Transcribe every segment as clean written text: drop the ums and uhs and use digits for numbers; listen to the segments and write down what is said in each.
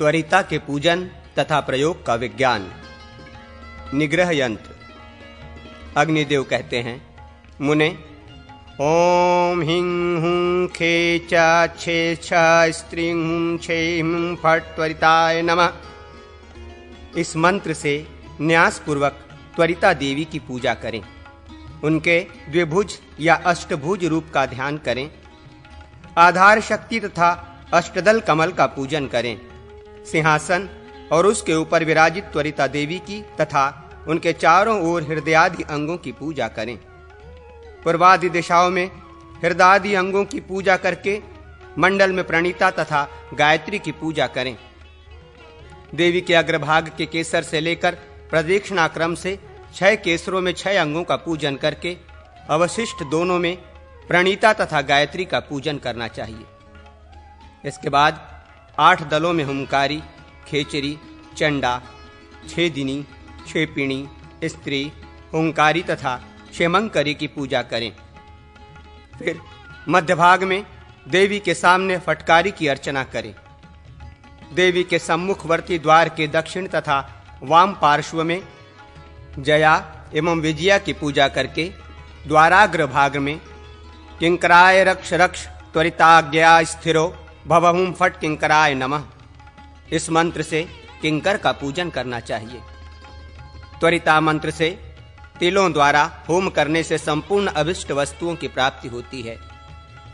त्वरिता के पूजन तथा प्रयोग का विज्ञान। निग्रह यंत्र। अग्निदेव कहते हैं, मुने ओम हिं हुं खे चा छे छा स्त्रीं हुं छे हुं फट त्वरिताय नमः। इस मंत्र से न्यास पूर्वक त्वरिता देवी की पूजा करें। उनके द्विभुज या अष्टभुज रूप का ध्यान करें। आधार शक्ति तथा अष्टदल कमल का पूजन करें। सिंहासन और उसके ऊपर विराजित त्वरिता देवी की तथा उनके चारों ओर हृदयादि अंगों की पूजा करें। पूर्वादि दिशाओं में हृदयादि अंगों की पूजा करके मंडल में प्रणीता तथा गायत्री की पूजा करें। देवी के अग्रभाग के केसर से लेकर प्रदक्षिणा क्रम से 6 केसरों में 6 अंगों का पूजन करके अवशिष्ट दोनों में प्रणीता तथा गायत्री का पूजन करना चाहिए। इसके बाद 8 दलों में हुंकारी, खेचरी, चंडा, छेदिनी, क्षेपिणी, स्त्री, हुंकारी तथा क्षेमंकरी की पूजा करें। फिर मध्य भाग में देवी के सामने फटकारी की अर्चना करें। देवी के सम्मुखवर्ती द्वार के दक्षिण तथा वाम पार्श्व में जया एवं विजया की पूजा करके द्वाराग्र भाग में किंकराय रक्ष रक्ष त्वरिताज्ञा स्थिरो भवहुं फट किंकराय नमः। इस मंत्र से किंकर का पूजन करना चाहिए। त्वरिता मंत्र से तिलों द्वारा होम करने से संपूर्ण अभिष्ट वस्तुओं की प्राप्ति होती है।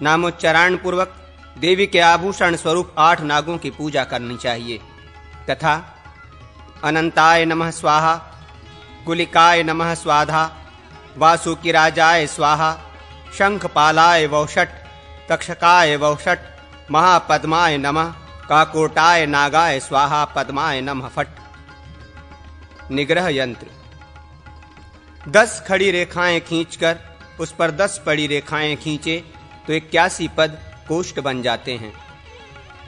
नामोच्चारण पूर्वक देवी के आभूषण स्वरूप 8 नागों की पूजा करनी चाहिए तथा अनंताय नमः स्वाहा, कुलिकाय नमः स्वाधा, वासुकिराजाय स्वाहा, शंखपालाय वौषट, तक्षकाय वौषट, महापद्माय नमः, काकोटाय नागाय स्वाहा, पद्माय नमः फट। निग्रह यंत्र। 10 खड़ी रेखाएं खींचकर उस पर 10 पड़ी रेखाएं खींचे तो 81 पद कोष्ठ बन जाते हैं।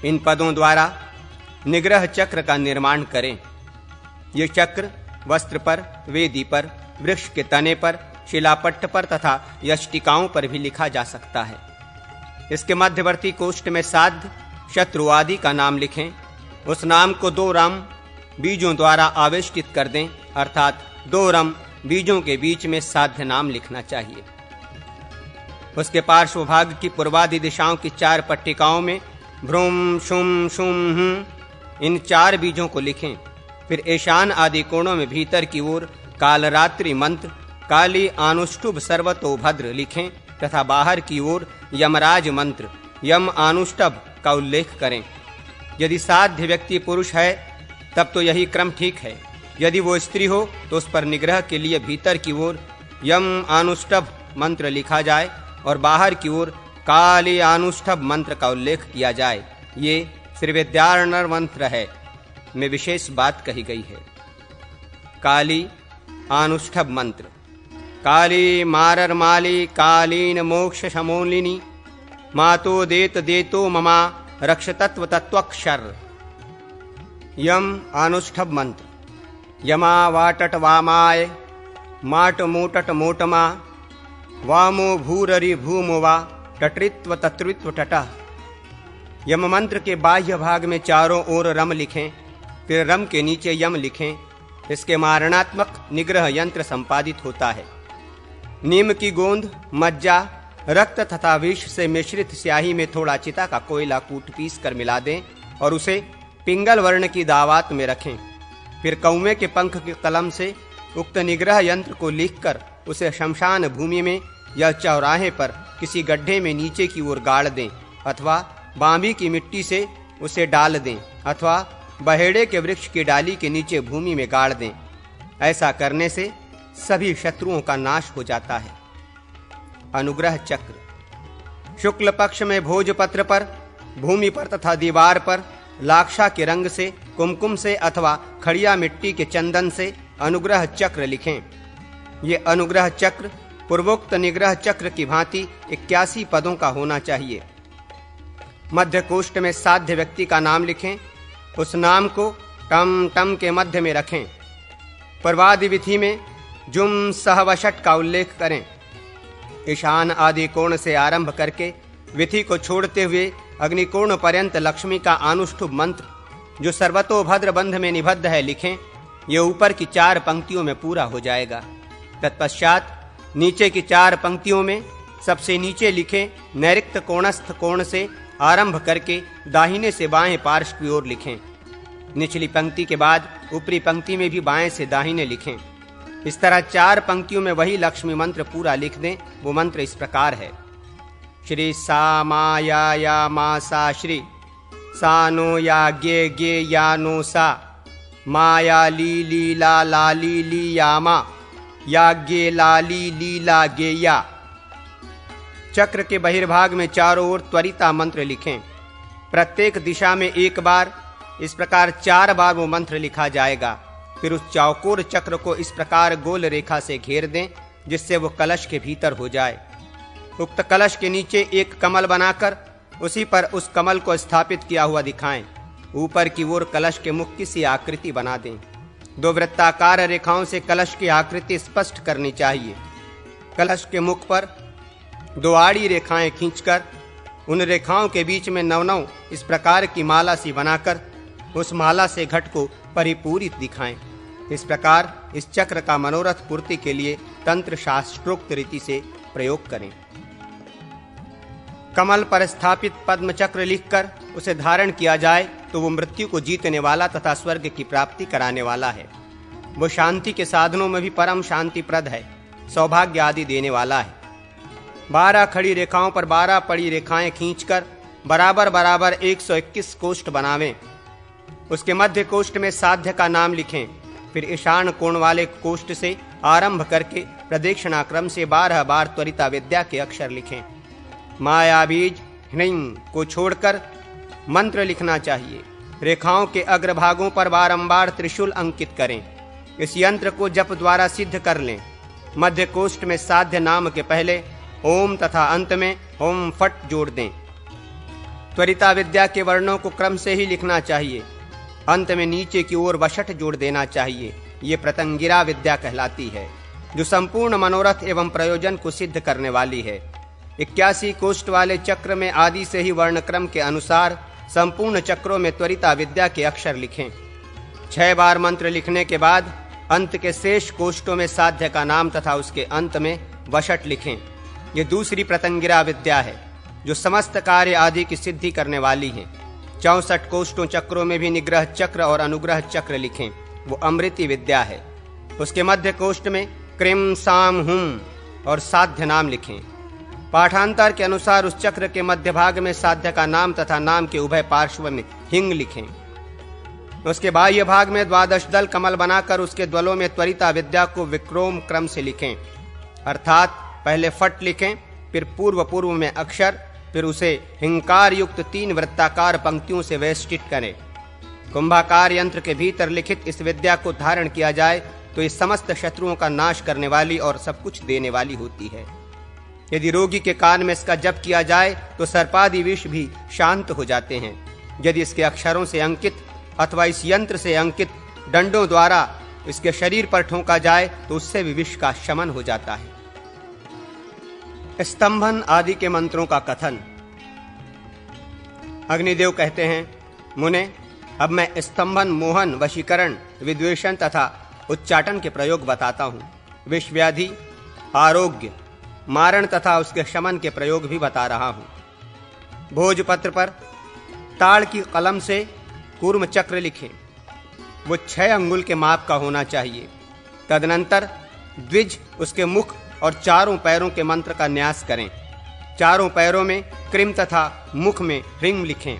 इन पदों द्वारा निग्रह चक्र का निर्माण करें। ये चक्र वस्त्र पर, वेदी पर, वृक्ष के तने पर, शिलापट्ट पर तथा यष्टिकाओं पर भी लिखा जा सकता है। इसके मध्यवर्ती कोष्ठ में साध्य, शत्रु आदि का नाम लिखें। उस नाम को 2 रम बीजों द्वारा आवेष्टित कर दें, अर्थात 2 रम बीजों के बीच में साध्य नाम लिखना चाहिए। उसके पार्श्व भाग की पूर्वादि दिशाओं की 4 पट्टिकाओं में भ्रूम शुम शुम हुं इन 4 बीजों को लिखें। फिर ईशान आदि कोणों में भीतर की ओर कालरात्रि मंत्र काली आनुष्टुभ सर्वतो भद्र लिखें तथा बाहर की ओर यमराज मंत्र यम आनुष्टभ का उल्लेख करें। यदि साध्य व्यक्ति पुरुष है तब तो यही क्रम ठीक है। यदि वो स्त्री हो तो उस पर निग्रह के लिए भीतर की ओर यम आनुष्टभ मंत्र लिखा जाए और बाहर की ओर काली आनुष्टभ मंत्र का उल्लेख किया जाए। ये श्री विद्यारण्य मंत्र है में विशेष बात कही गई है। काली आनुष्ठभ मंत्र। काली मारर माली कालीन मोक्ष शमोलिनी मातो देत देतो ममा रक्ष तत्व तत्वक्षर। यम आनुष्ठभ मंत्र। यमा वाटट वामाय माट मोटट मोटमा वामो भूररि भूमो वा टटृत्व तत्वित्व टटः। यम मंत्र के बाह्य भाग में चारों ओर रम लिखें, फिर रम के नीचे यम लिखें। इसके मारणात्मक निग्रह यंत्र संपादित होता है। नीम की गोंद, मज्जा, रक्त तथा विष से मिश्रित स्याही में थोड़ा चिता का कोयला कूट पीस कर मिला दें और उसे पिंगल वर्ण की दावात में रखें। फिर कौवे के पंख की कलम से उक्त निग्रह यंत्र को लिखकर उसे शमशान भूमि में या चौराहे पर किसी गड्ढे में नीचे की ओर गाड़ दें अथवा बांबी की मिट्टी से उसे डाल दें अथवा बहेड़े के वृक्ष की डाली के नीचे भूमि में गाड़ दें। ऐसा करने से सभी शत्रुओं का नाश हो जाता है। अनुग्रह चक्र। शुक्ल पक्ष में भोजपत्र पर, भूमि पर तथा दीवार पर लाक्षा के रंग से, कुमकुम से अथवा खड़िया मिट्टी के चंदन से अनुग्रह चक्र लिखें। ये अनुग्रह चक्र पूर्वोक्त निग्रह चक्र की भांति 81 पदों का होना चाहिए। मध्य कोष्ठ में साध्य व्यक्ति का नाम लिखें। उस नाम को टम टम के मध्य में रखें। पूर्वादि विधि में जुम सहवशट का उल्लेख करें। ईशान आदि कोण से आरंभ करके विधि को छोड़ते हुए अग्निकोण पर्यंत लक्ष्मी का आनुष्ठुभ मंत्र जो सर्वतोभद्र बंध में निबद्ध है लिखें। ये ऊपर की 4 पंक्तियों में पूरा हो जाएगा। तत्पश्चात नीचे की 4 पंक्तियों में सबसे नीचे लिखें नैऋत्य कोणस्थ कोण से आरंभ करके दाहिने से बाएं पार्श्व की ओर लिखें। निचली पंक्ति के बाद ऊपरी पंक्ति में भी बाएं से दाहिने लिखें। इस तरह 4 पंक्तियों में वही लक्ष्मी मंत्र पूरा लिख दें। वो मंत्र इस प्रकार है: श्री सा मा या मा सा श्री सा नो या गे या नो सा माया ली ला ली या मा या गे ला ली ला गे या। चक्र के बहिर्भाग में चारों ओर त्वरिता मंत्र लिखें। प्रत्येक दिशा में 1 बार, इस प्रकार 4 बार वो मंत्र लिखा जाएगा। फिर उस चौकोर चक्र को इस प्रकार गोल रेखा से घेर दें जिससे वो कलश के भीतर हो जाए। उक्त कलश के नीचे एक कमल बनाकर उसी पर उस कमल को स्थापित किया हुआ दिखाएं। ऊपर की ओर कलश के मुख की सी आकृति बना दें। 2 वृत्ताकार रेखाओं से कलश की आकृति स्पष्ट करनी चाहिए। कलश के मुख पर 2 आड़ी रेखाएं खींचकर उन रेखाओं के बीच में 9 इस प्रकार की माला सी बनाकर उस माला से घट को परिपूरित दिखाएं। इस प्रकार इस चक्र का मनोरथ पूर्ति के लिए तंत्र शास्त्रोक्त रीति से प्रयोग करें। कमल पर स्थापित पद्म चक्र लिखकर उसे धारण किया जाए तो वो मृत्यु को जीतने वाला तथा स्वर्ग की प्राप्ति कराने वाला है। वो शांति के साधनों में भी परम शांतिप्रद है, सौभाग्य आदि देने वाला है। 12 खड़ी रेखाओं पर 12 पड़ी रेखाएं खींचकर बराबर बराबर 121 कोष्ठ बनावें। उसके मध्य कोष्ठ में साध्य का नाम लिखें। फिर ईशान कोण वाले कोष्ठ से आरंभ करके प्रदक्षिणा क्रम से 12 बार त्वरिता विद्या के अक्षर लिखें। माया बीज ह्रीं को छोड़कर मंत्र लिखना चाहिए। रेखाओं के अग्रभागों पर बारंबार त्रिशूल अंकित करें। इस यंत्र को जप द्वारा सिद्ध कर लें। मध्य कोष्ठ में साध्य नाम के पहले ओम तथा अंत में ओम फट जोड़ दें। त्वरिता विद्या के वर्णों को क्रम से ही लिखना चाहिए। अंत में नीचे की ओर वशट जोड़ देना चाहिए। ये प्रतंगिरा विद्या कहलाती है, जो संपूर्ण मनोरथ एवं प्रयोजन को सिद्ध करने वाली है। 81 कोष्ठ वाले चक्र में आदि से ही वर्णक्रम के अनुसार संपूर्ण चक्रों में त्वरिता विद्या के अक्षर लिखें। 6 बार मंत्र लिखने के बाद अंत के शेष कोष्ठों में साध्य का नाम तथा उसके अंत में वशट लिखें। ये दूसरी प्रतंगिरा विद्या है, जो समस्त कार्य आदि की सिद्धि करने वाली है। 64 कोष्ठों चक्रों में भी निग्रह चक्र और अनुग्रह चक्र लिखें। वो अमृति विद्या है। उसके मध्य कोष्ठ में क्रीम साम हुम और साध्य नाम लिखें। पाठांतर के अनुसार उस चक्र के मध्य भाग में साध्य का नाम तथा नाम के उभय पार्श्व में हिंग लिखें। उसके बाह्य भाग में 12 दल कमल बनाकर उसके द्वलों में त्वरिता विद्या को विक्रोम क्रम से लिखें। अर्थात पहले फट लिखें, फिर पूर्व में अक्षर, फिर उसे हिंकार युक्त 3 वृत्ताकार पंक्तियों से वेष्टित करें। कुंभाकार यंत्र के भीतर लिखित इस विद्या को धारण किया जाए तो ये समस्त शत्रुओं का नाश करने वाली और सब कुछ देने वाली होती है। यदि रोगी के कान में इसका जप किया जाए तो सर्पादि विष भी शांत हो जाते हैं। यदि इसके अक्षरों से अंकित अथवा इस यंत्र से अंकित डंडों द्वारा इसके शरीर पर ठोंका जाए तो उससे भी विष का शमन हो जाता है। स्तंभन आदि के मंत्रों का कथन। अग्निदेव कहते हैं, मुने, अब मैं स्तंभन, मोहन, वशीकरण, विद्वेषण तथा उच्चाटन के प्रयोग बताता हूँ। विष व्याधि, आरोग्य, मारण तथा उसके शमन के प्रयोग भी बता रहा हूँ। भोजपत्र पर ताड़ की कलम से कूर्म चक्र लिखें। वो 6 अंगुल के माप का होना चाहिए। तदनंतर द्विज उसके मुख और चारों पैरों के मंत्र का न्यास करें। चारों पैरों में क्रीम तथा मुख में ह्रीं लिखें।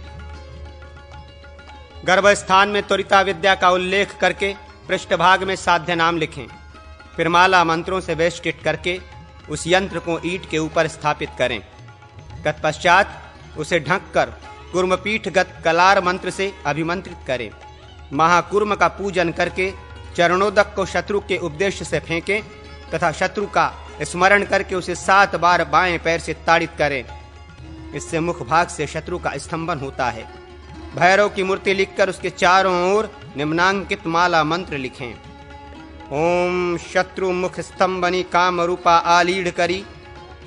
गर्भस्थान में त्वरिता विद्या का उल्लेख करके पृष्ठभाग में साध्य नाम लिखें। फिर माला मंत्रों से वेष्टित करके उस यंत्र को ईंट के ऊपर स्थापित करें। तत्पश्चात उसे ढककर कुर्मपीठगत कलार मंत्र से अभिमंत्रित करें। महाकुर्म का पूजन करके चरणोदक को शत्रु के उद्देश्य से फेंकें तथा शत्रु का स्मरण करके उसे 7 बार बाएं पैर से ताड़ित करें। इससे मुख भाग से शत्रु का स्तंभन होता है। भैरव की मूर्ति लिखकर उसके चारों ओर निम्नांकित माला मंत्र लिखें। ओम शत्रु मुख स्तंभनी काम रूपा आलीढ़ करी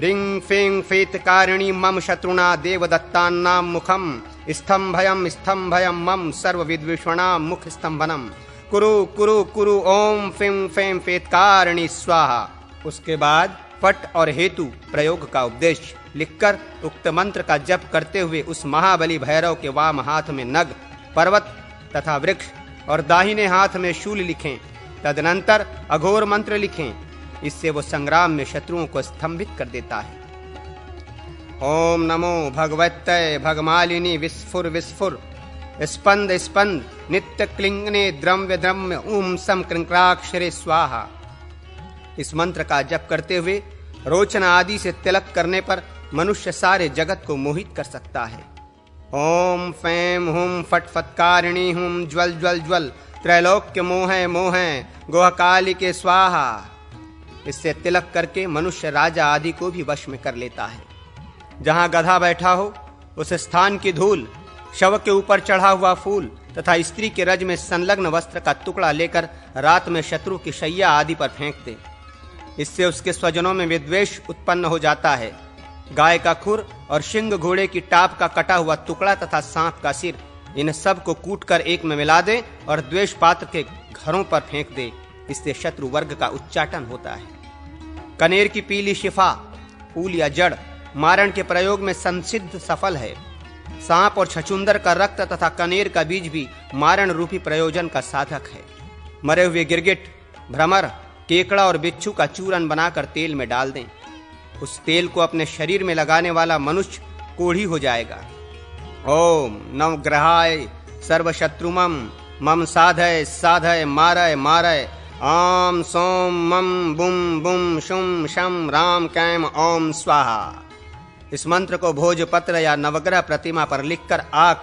रिंग फेंग फेत कारिणी मम शत्रुणा देवदत्तान्नाम मुखम स्तंभयम मम सर्व विद्विषणाम मुख स्तंभनम कुरु कुरु कुरु ओम फिम फेम फेतकारिणी स्वाहा। उसके बाद पट और हेतु प्रयोग का उपदेश लिखकर उक्त मंत्र का जप करते हुए उस महाबली भैरव के वाम हाथ में नग, पर्वत तथा वृक्ष और दाहिने हाथ में शूल लिखें। तदनंतर अघोर मंत्र लिखें। इससे वो संग्राम में शत्रुओं को स्तंभित कर देता है। ओम नमो भगवत्यै भगमालिनी विस्फुर विस्फुर स्पंद स्पंद नित्य क्लिंगने द्रव्य द्रम्य ऊम सम कृंक्राक्षरे स्वाहा। इस मंत्र का जप करते हुए रोचना आदि से तिलक करने पर मनुष्य सारे जगत को मोहित कर सकता है। ओम फैम हुम फट फटकारिणी हुम ज्वल ज्वल ज्वल त्रैलोक्य मोहे मोहे गोहकाली के स्वाहा। इससे तिलक करके मनुष्य राजा आदि को भी वश में कर लेता है। जहां गधा बैठा हो उस स्थान की धूल, शव के ऊपर चढ़ा हुआ फूल तथा स्त्री के रज में संलग्न वस्त्र का टुकड़ा लेकर रात में शत्रु की शैया आदि पर फेंक दे। इससे उसके स्वजनों में विद्वेष उत्पन्न हो जाता है। गाय का खुर और शिंग घोड़े की टाप का कटा हुआ टुकड़ा तथा सांप का सिर, इन सब को कूटकर एक में मिला दे और द्वेष पात्र के घरों पर फेंक दे। इससे शत्रु वर्ग का उच्चाटन होता है। कनेर की पीली शिफा, फूल या जड़ मारण के प्रयोग में संसिद्ध सफल है। सांप और छछूंदर का रक्त तथा कनेर का बीज भी मारण रूपी प्रयोजन का साधक है। मरे हुए गिरगिट, भ्रमर, केकड़ा और बिच्छू का चूरन बनाकर तेल में डाल दें। उस तेल को अपने शरीर में लगाने वाला मनुष्य कोढ़ी हो जाएगा। ओम नवग्रहाय सर्वशत्रुमम मम साधय साधय मारय मारय आम सोम मम बुम बुम शुम शम राम कैम ओम स्वाहा। इस मंत्र को भोजपत्र या नवग्रह प्रतिमा पर लिखकर आँख,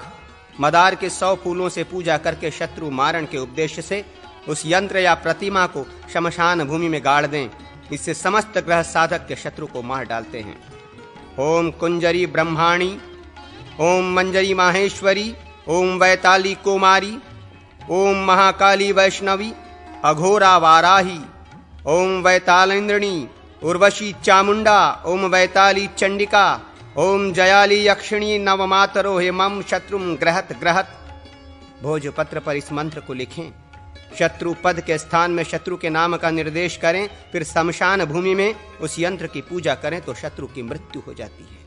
मदार के 100 फूलों से पूजा करके शत्रु मारण के उद्देश्य से उस यंत्र या प्रतिमा को शमशान भूमि में गाड़ दें। इससे समस्त ग्रह साधक के शत्रु को मार डालते हैं। ओम कुंजरी ब्रह्माणी, ओम मंजरी माहेश्वरी, ओम वैताली कुमारी, ओम महाकाली वैष्णवी, अघोरा वाराही, ओम वैतालेंद्रणी, उर्वशी चामुंडा, ओम वैताली चंडिका, ओम जयाली यक्षिणी नवमातरो हेमम शत्रुम ग्रहत ग्रहत। भोजपत्र पर इस मंत्र को लिखें। शत्रु पद के स्थान में शत्रु के नाम का निर्देश करें। फिर शमशान भूमि में उस यंत्र की पूजा करें तो शत्रु की मृत्यु हो जाती है।